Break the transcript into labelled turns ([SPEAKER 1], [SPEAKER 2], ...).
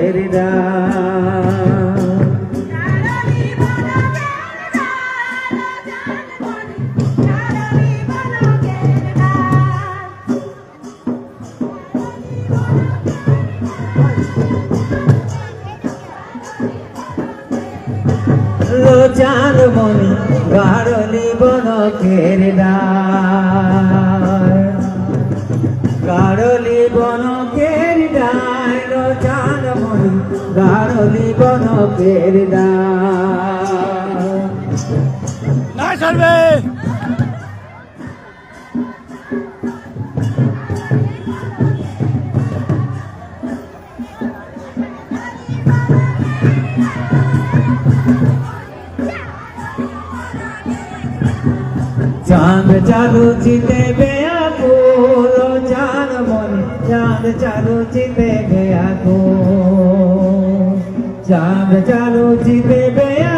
[SPEAKER 1] বনকের ডাক। লোচান মনি গারলি বনকের ডাক, গারলি বনকের ডাক, লোচান মনি গারলি বনকের ডাক।
[SPEAKER 2] না চলবে
[SPEAKER 1] চাঁদ চালু চিতে বেয়াকুল, চাঁদ মনি চাঁদ চালু চিতে বেয়াকুল, চাঁদ চালু চিতে বেয়া